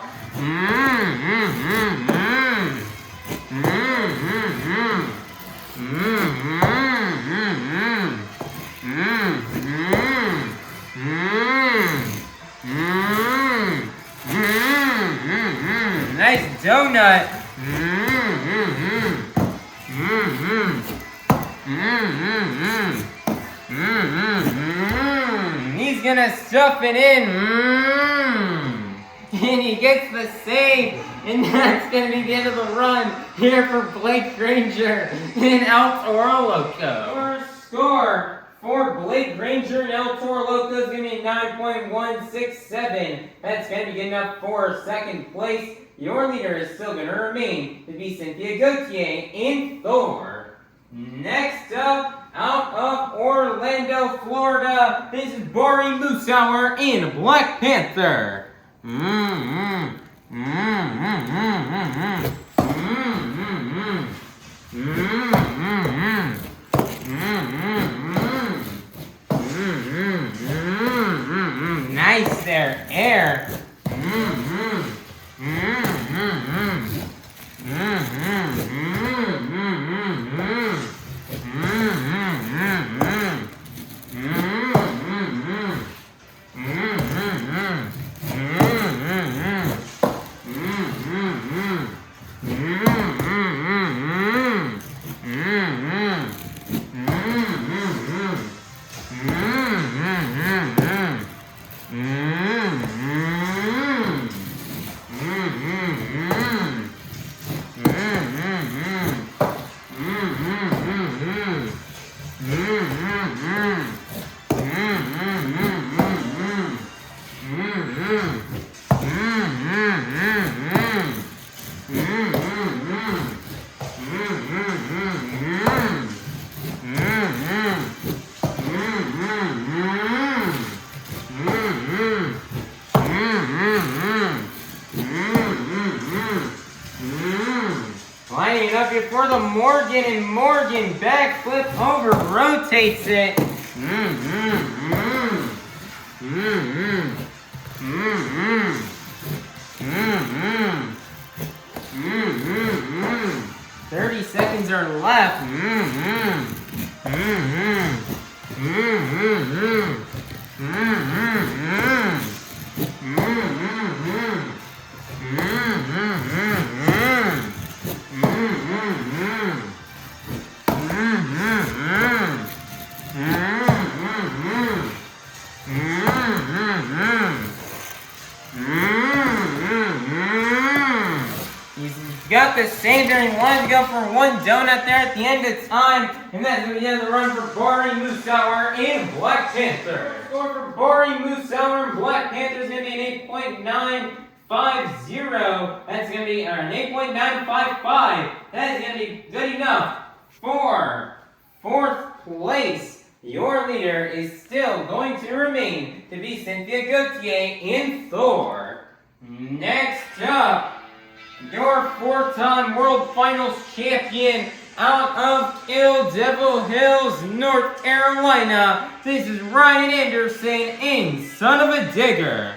Nice donut. He's gonna stuff it in. And he gets the save. And that's gonna be the end of the run here for Granger and Toro Loco. Our score for Granger and Toro Loco is gonna be 9.167. That's gonna be good enough for 2nd place. Your leader is still gonna remain to be Cynthia, Gauthier, and Thor. Next up, out of Orlando, Florida, this is Bari, Musawwir, and Black Panther. Nice there, air. Lining up here for the Morgan, and Morgan backflip over, rotates it. 30 seconds are left. He's got about the same. He wanted to go for one donut there at the end of time. And that's the end of the run for Bari, Musawwir, and Black Panther. Score for Bari, Musawwir, and Black Panther is going to be an 8.950. That's going to be an 8.955. That is going to be good enough for 4th place. Your leader is still going to remain to be Cynthia, Gauthier, and Thor. Next up, your 4-time World Finals champion out of Kill Devil Hills, North Carolina. This is Ryan Anderson in Son of a Digger.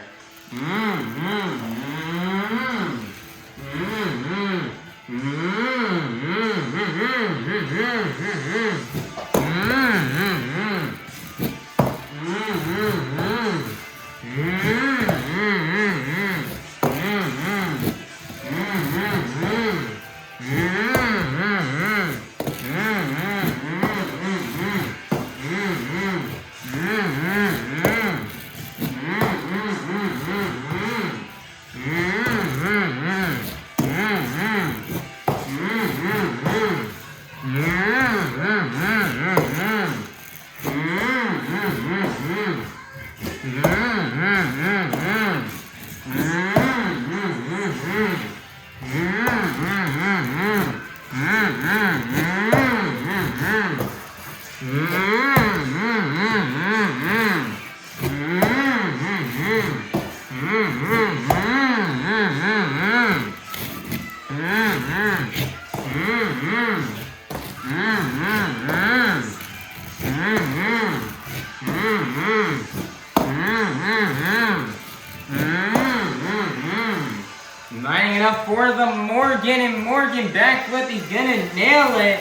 Lining it up for the Morgan, and Morgan backflip, he's gonna nail it.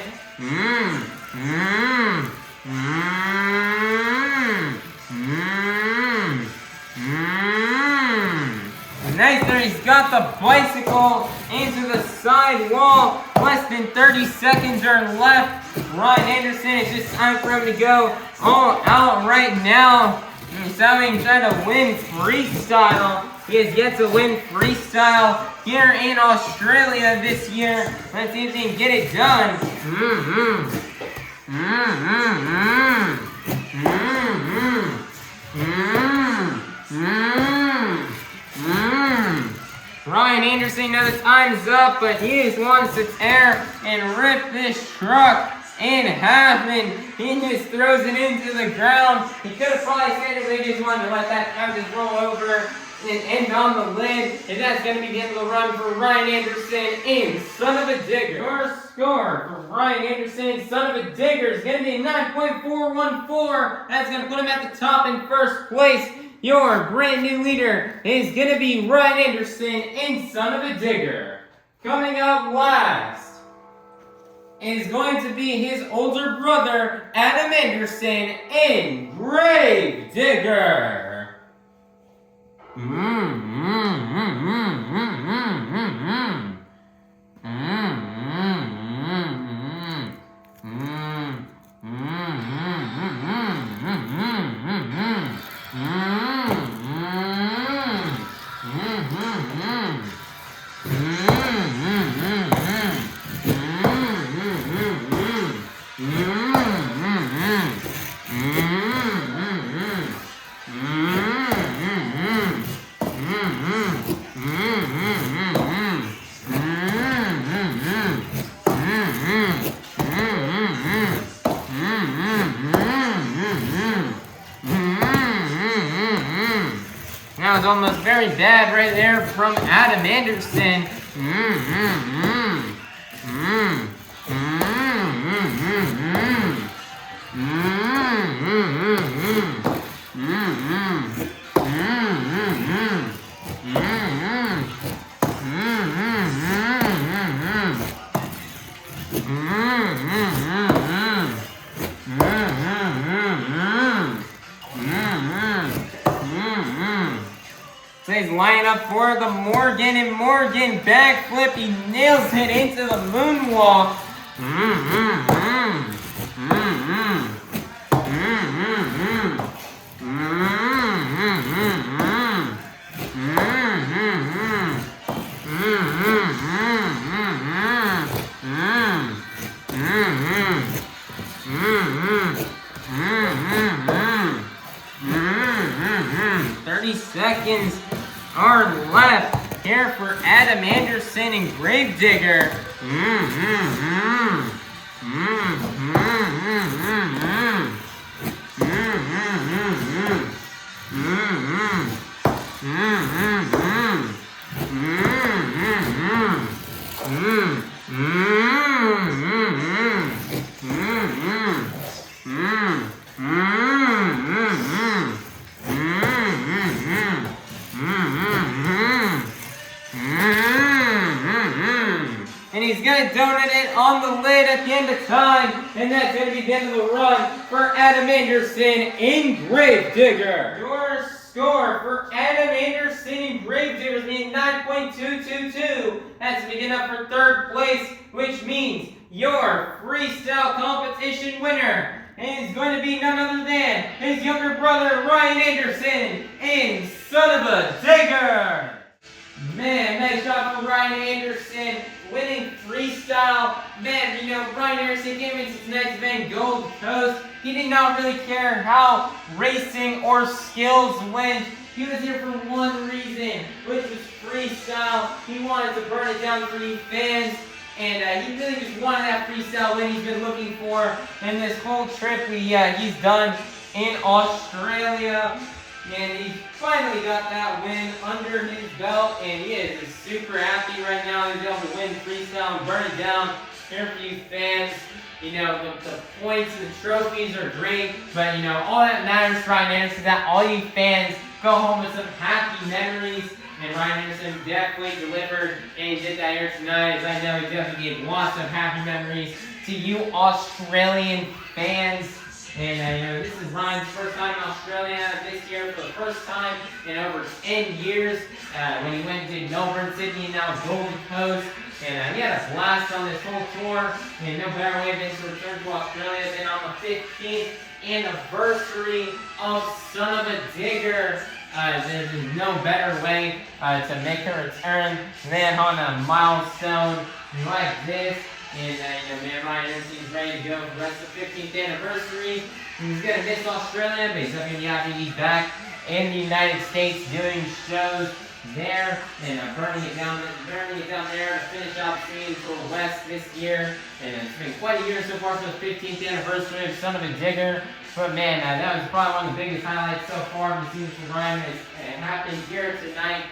Nice there, he's got the bicycle into the side wall. Less than 30 seconds are left. Ryan Anderson, it's just time for him to go all out right now. He's having trying to win freestyle. He has yet to win freestyle here in Australia this year. Let's see if he can get it done. Ryan Anderson, now the time's up, but he just wants to tear and rip this truck in half, and he just throws it into the ground. He could have probably said it, but he just wanted to let that truck just roll over and end on the lid. And that's going to be the end of the run for Ryan Anderson in Son of a Digger. Your score for Ryan Anderson in Son of a Digger is going to be 9.414. That's going to put him at the top in 1st place. Your brand new leader is going to be Ryan Anderson in Son of a Digger. Coming up last is going to be his older brother, Adam Anderson, in Grave Digger. That was almost very bad right there from Adam Anderson. So he's lining up for the Morgan, and Morgan backflip. He nails it into the moonwalk. seconds are left here for Adam Anderson and Gravedigger. And he's going to donate it on the lid at the end of time. And that's going to be the end of the run for Adam Anderson in Gravedigger. Your score for Adam Anderson in Gravedigger is being 9.222. That's picking up for third place, which means your freestyle competition winner is going to be none other than his younger brother, Ryan Anderson, in Son of a Digger. Man, nice job for Ryan Anderson winning freestyle. Man, you know, Ryan Anderson came into tonight's event Gold Coast. He did not really care how racing or skills went. He was here for one reason, which was freestyle. He wanted to burn it down for you fans. And he really just wanted that freestyle win he's been looking for in this whole trip he's done in Australia. And he finally got that win under his belt, and he is super happy right now. He's able to win freestyle and burn it down here for you fans. You know, the points and the trophies are great, but you know, all that matters for Ryan Anderson is that all you fans go home with some happy memories. And Ryan Anderson definitely delivered, and he did that here tonight, as I know he definitely gave lots of happy memories to you Australian fans. And you know, this is Ryan's first time in Australia this year for the first time in over 10 years. When he went to Melbourne, Sydney, and now Gold Coast. And he had a blast on this whole tour. And no better way than to return to Australia than on the 15th anniversary of Son of a Digger. There's no better way to make a return than on a milestone like this. And you know, man, Ryan Anderson's ready to go for the rest of the 15th anniversry. He's going to miss Australia, but he's going to be happy to be back in the United States doing shows there and burning it down there to finish out seeing Thor West this year. And it's been quite a year so far for the 15th anniversary of Son of a Digger. But man, that was probably one of the biggest highlights so far of the season for Ryan. It happened here tonight.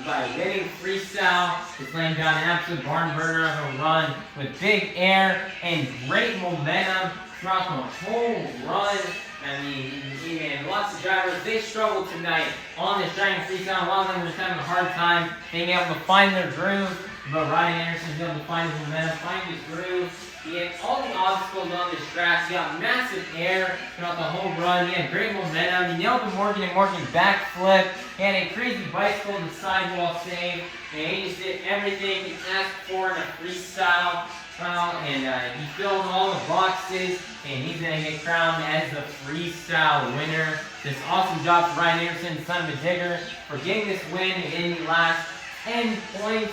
By winning freestyle, it's laying down an absolute barn burner of a run with big air and great momentum throughout the whole run. I mean, man, lots of drivers, they struggled tonight on this giant freestyle. A lot of them were just having a hard time being able to find their groove. But Ryan Anderson's able to find his momentum, find his groove. He had all the obstacles on this track. He got massive air throughout the whole run. He had great momentum. He nailed the Morgan and Morgan backflip. He had a crazy bicycle to sidewall save. And he just did everything he asked for in a freestyle. And he filled all the boxes. And he's going to get crowned as the freestyle winner. Just awesome job for Ryan Anderson, Son of a Digger, for getting this win in the last 10 points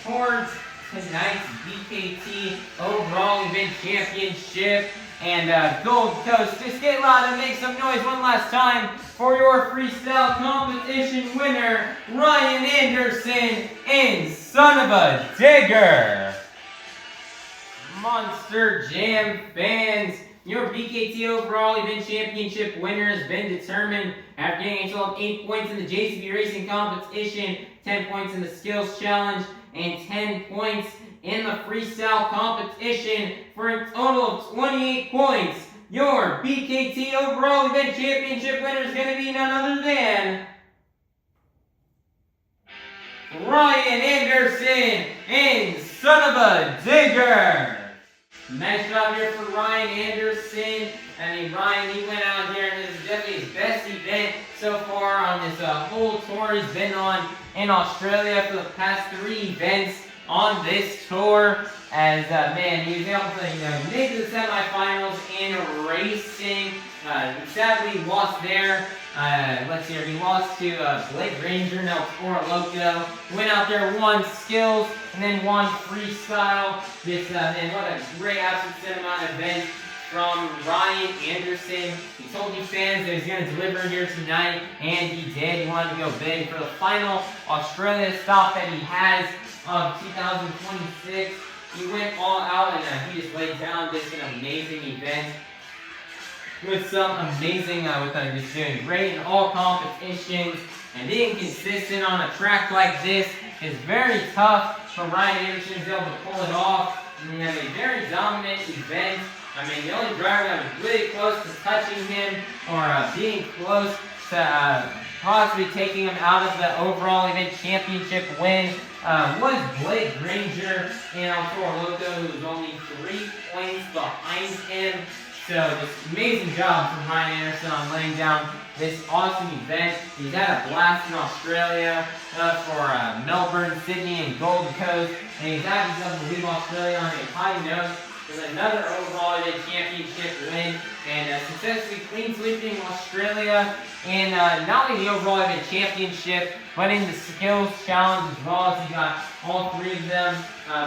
towards tonight's DKT overall event championship. And Gold Coast, just get loud and make some noise one last time for your freestyle competition winner, Ryan Anderson and Son of a Digger. Monster Jam fans, your BKT overall event championship winner has been determined after getting a total of 8 points in the JCB racing competition, 10 points in the skills challenge, and 10 points in the freestyle competition for a total of 28 points. Your BKT overall event championship winner is going to be none other than Ryan Anderson and Son of a Digger. Nice job here for Ryan Anderson. I mean, Ryan, he went out here and this is definitely his best event so far on this whole tour he's been on in Australia for the past 3 events on this tour. As, man, he was able to make the semifinals in racing. Sadly, lost there. Let's see here. He lost to Blake Granger, now Thor, Loco. Went out there, won skills, and then won freestyle. This, man, what a great, absolute set amount of events from Ryan Anderson. He told you fans that he's going to deliver here tonight, and he did. He wanted to go big for the final Australia stop that he has of 2026. He went all out, and he just laid down just an amazing event with some amazing, just doing great in all competitions, and being consistent on a track like this is very tough for Ryan Anderson to be able to pull it off. And have a very dominant event. I mean, the only driver that was really close to touching him or being close to possibly taking him out of the overall event championship win was Granger and Thor, Loco, who was only 3 points behind him. So just amazing job from Ryan Anderson on laying down this awesome event. He's had a blast in Australia for Melbourne, Sydney, and Gold Coast. And he's had himself to leave Australia on a high note with another overall event championship win. And successfully clean sweeping Australia in not only the overall event championship, but in the skills challenge as well, as he got all 3 of them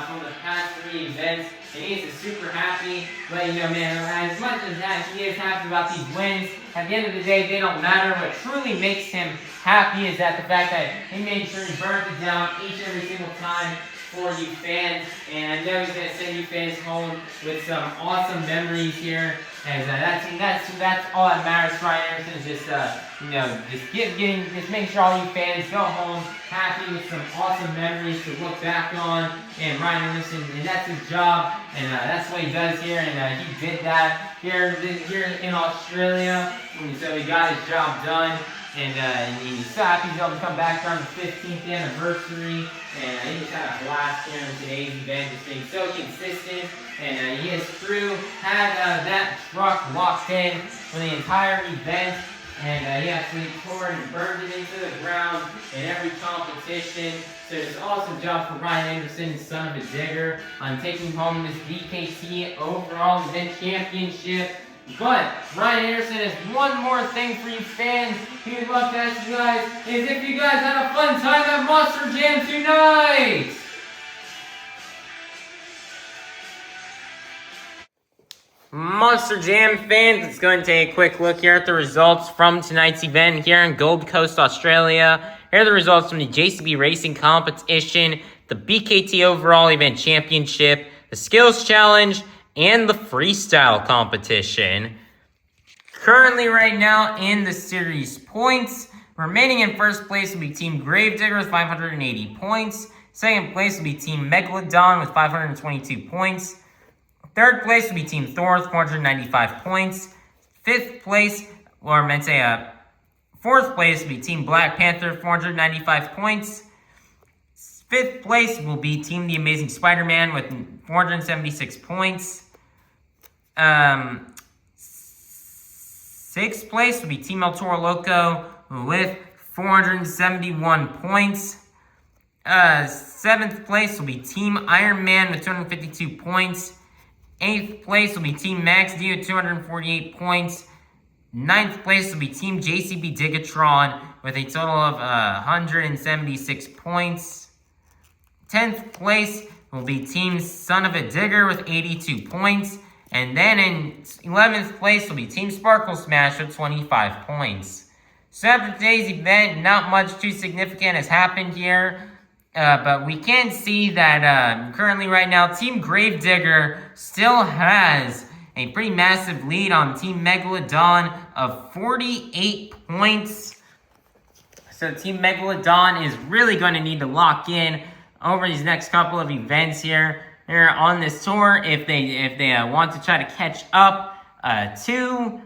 from the past 3 events. And he is super happy, but man, as much as that he is happy about these wins, at the end of the day, they don't matter. What truly makes him happy is that the fact that he made sure he burnt it down each and every single time for you fans. And I know he's going to send you fans home with some awesome memories here. As that's all that matters. Ryan Anderson is just making sure all you fans go home happy with some awesome memories to look back on. And Ryan Anderson, and that's his job, and that's what he does here. And he did that here in Australia. And so he got his job done. And he's so happy he's able to come back on the 15th anniversary. And he just had a blast here in today's event, just being so consistent. And his crew had that truck locked in for the entire event. And he actually tore and burned it into the ground in every competition. So it's an awesome job for Ryan Anderson, son of a digger, on taking home this DKT overall event championship. But Ryan Anderson has one more thing for you fans he would love to ask you guys, is if you guys had a fun time at Monster Jam tonight! Monster Jam fans, let's go and take a quick look here at the results from tonight's event here in Gold Coast, Australia. Here are the results from the JCB Racing Competition, the BKT Overall Event Championship, the Skills Challenge, and the Freestyle Competition. Currently right now in the series points, remaining in first place will be Team Gravedigger with 580 points. Second place will be Team Megalodon with 522 points. Third place will be Team Thor with 495 points. Fourth place will be Team Black Panther, 495 points. Fifth place will be Team The Amazing Spider-Man with 476 points. Sixth place will be Team El Toro Loco with 471 points. Seventh place will be Team Iron Man with 252 points. Eighth place will be Team Max D with 248 points. Ninth place will be Team JCB DIGatron with a total of 176 points. 10th place will be Team Son of a Digger with 82 points. And then in 11th place will be Team Sparkle Smash with 25 points. So after today's event, not much too significant has happened here. But we can see that currently right now, Team Gravedigger still has a pretty massive lead on Team Megalodon of 48 points. So Team Megalodon is really going to need to lock in over these next couple of events here on this tour if they want to try to catch up to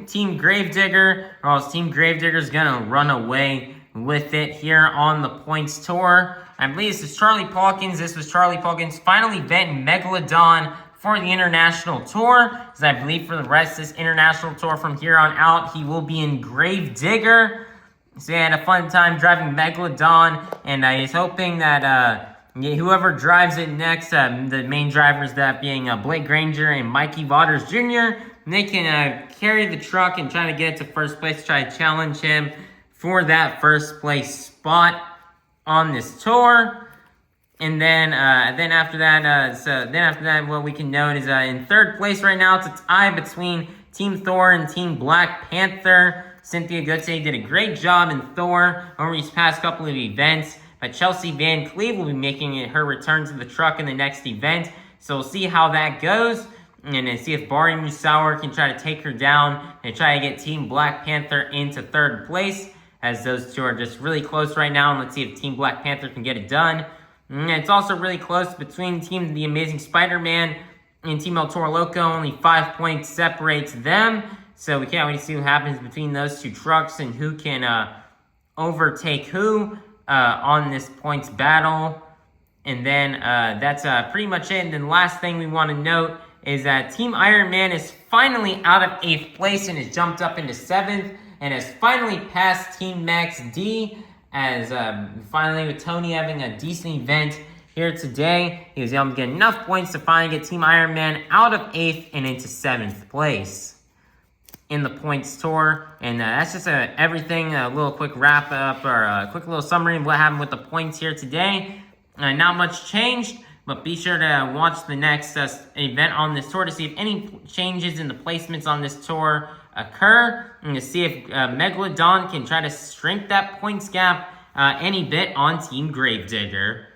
Team Gravedigger, or else Team Gravedigger is going to run away with it here on the points tour. I believe this is Charlie Pauken's. This was Charlie Pauken's final event in Megalodon for the international tour. Because I believe for the rest of this international tour from here on out, he will be in Gravedigger. So he had a fun time driving Megalodon, and he's hoping that whoever drives it next, the main drivers, that being Blake Granger and Mikey Vaters Jr., they can carry the truck and try to get it to first place, try to challenge him for that first place spot on this tour. And then after that, what we can note is in third place right now, it's a tie between Team Thor and Team Black Panther. Cynthia Gauthier did a great job in Thor over these past couple of events. But Chelsea Van Cleve will be making her return to the truck in the next event. So we'll see how that goes. And then see if Bari Musawwir can try to take her down and try to get Team Black Panther into third place, as those two are just really close right now. And let's see if Team Black Panther can get it done. And it's also really close between Team The Amazing Spider-Man and Team El Toro Loco. Only 5 points separates them. So we can't wait to see what happens between those two trucks and who can overtake who on this points battle. And then that's pretty much it. And then last thing we want to note is that Team Iron Man is finally out of 8th place and has jumped up into 7th and has finally passed Team Max D, as finally with Tony having a decent event here today, he was able to get enough points to finally get Team Iron Man out of 8th and into 7th place in the points tour. And that's just everything, a little quick wrap up or a quick little summary of what happened with the points here today. Not much changed, but be sure to watch the next event on this tour to see if any changes in the placements on this tour occur, and to see if Megalodon can try to shrink that points gap any bit on Team Gravedigger.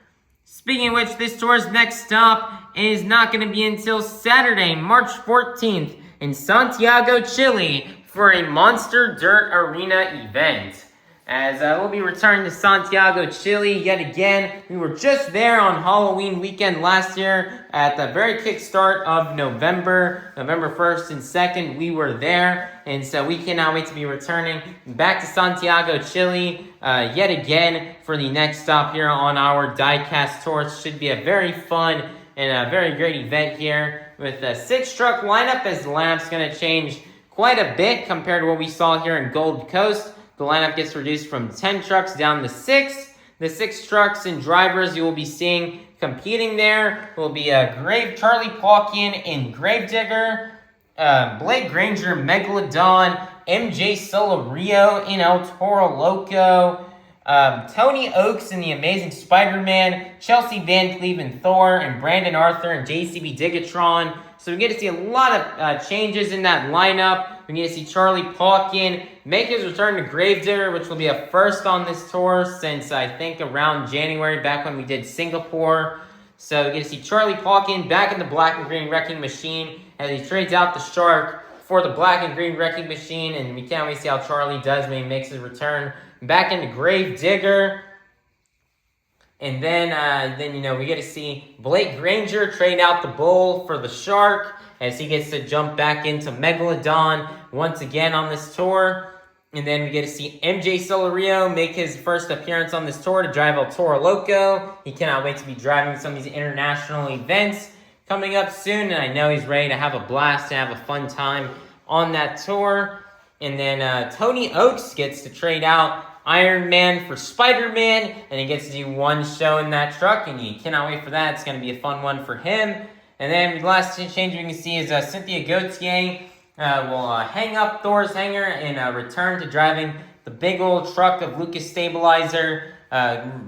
Speaking of which, this tour's next stop is not going to be until Saturday, March 14th in Santiago, Chile for a Monster Dirt Arena event. As we'll be returning to Santiago, Chile yet again. We were just there on Halloween weekend last year at the very kickstart of November 1st and 2nd. We were there, and so we cannot wait to be returning back to Santiago, Chile yet again for the next stop here on our Diecast tour. It should be a very fun and a very great event here with a 6-truck lineup, as the lineup's going to change quite a bit compared to what we saw here in Gold Coast. The lineup gets reduced from 10 trucks down to 6. The 6 trucks and drivers you will be seeing competing there will be Charlie Pauken in Gravedigger, Blake Granger, Megalodon, MJ Solario in El Toro Loco, Tony Ochs in The Amazing Spider-Man, Chelsea Van Cleve in Thor, and Brandon Arthur and JCB DIGatron. So we get to see a lot of changes in that lineup. We get to see Charlie Pauken make his return to Gravedigger, which will be a first on this tour since I think around January, back when we did Singapore. So we get to see Charlie Pauken back in the black and green wrecking machine as he trades out the Shark for the black and green wrecking machine, and we can't wait to see how Charlie does when he makes his return back into Gravedigger. And then we get to see Blake Granger trade out the Bull for the Shark as he gets to jump back into Megalodon once again on this tour. And then we get to see MJ Solario make his first appearance on this tour to drive El Toro Loco. He cannot wait to be driving some of these international events coming up soon, and I know he's ready to have a blast and have a fun time on that tour. And then Tony Ochs gets to trade out Iron Man for Spider-Man, and he gets to do one show in that truck, and you cannot wait for that. It's going to be a fun one for him. And then the last change we can see is Cynthia Gauthier will hang up Thor's hanger and return to driving the big old truck of Lucas Stabilizer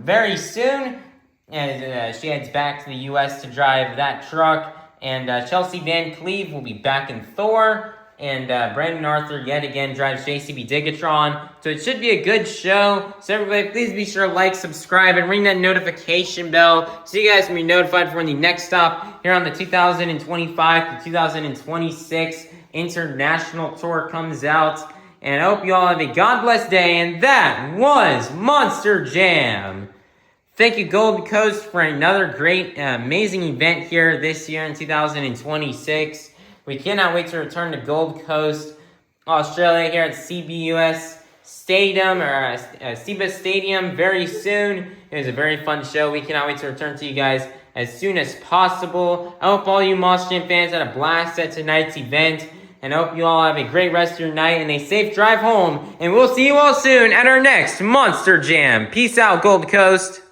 very soon. And she heads back to the U.S. to drive that truck. And Chelsea Van Cleve will be back in Thor. And Brandon Arthur yet again drives JCB DIGatron. So it should be a good show. So everybody, please be sure to like, subscribe, and ring that notification bell so you guys can be notified for when the next stop here on the 2025 to 2026 International Tour comes out. And I hope you all have a God bless day. And that was Monster Jam. Thank you, Gold Coast, for another great, amazing event here this year in 2026. We cannot wait to return to Gold Coast, Australia here at Cbus Stadium, or Cbus Stadium very soon. It was a very fun show. We cannot wait to return to you guys as soon as possible. I hope all you Monster Jam fans had a blast at tonight's event, and I hope you all have a great rest of your night and a safe drive home. And we'll see you all soon at our next Monster Jam. Peace out, Gold Coast.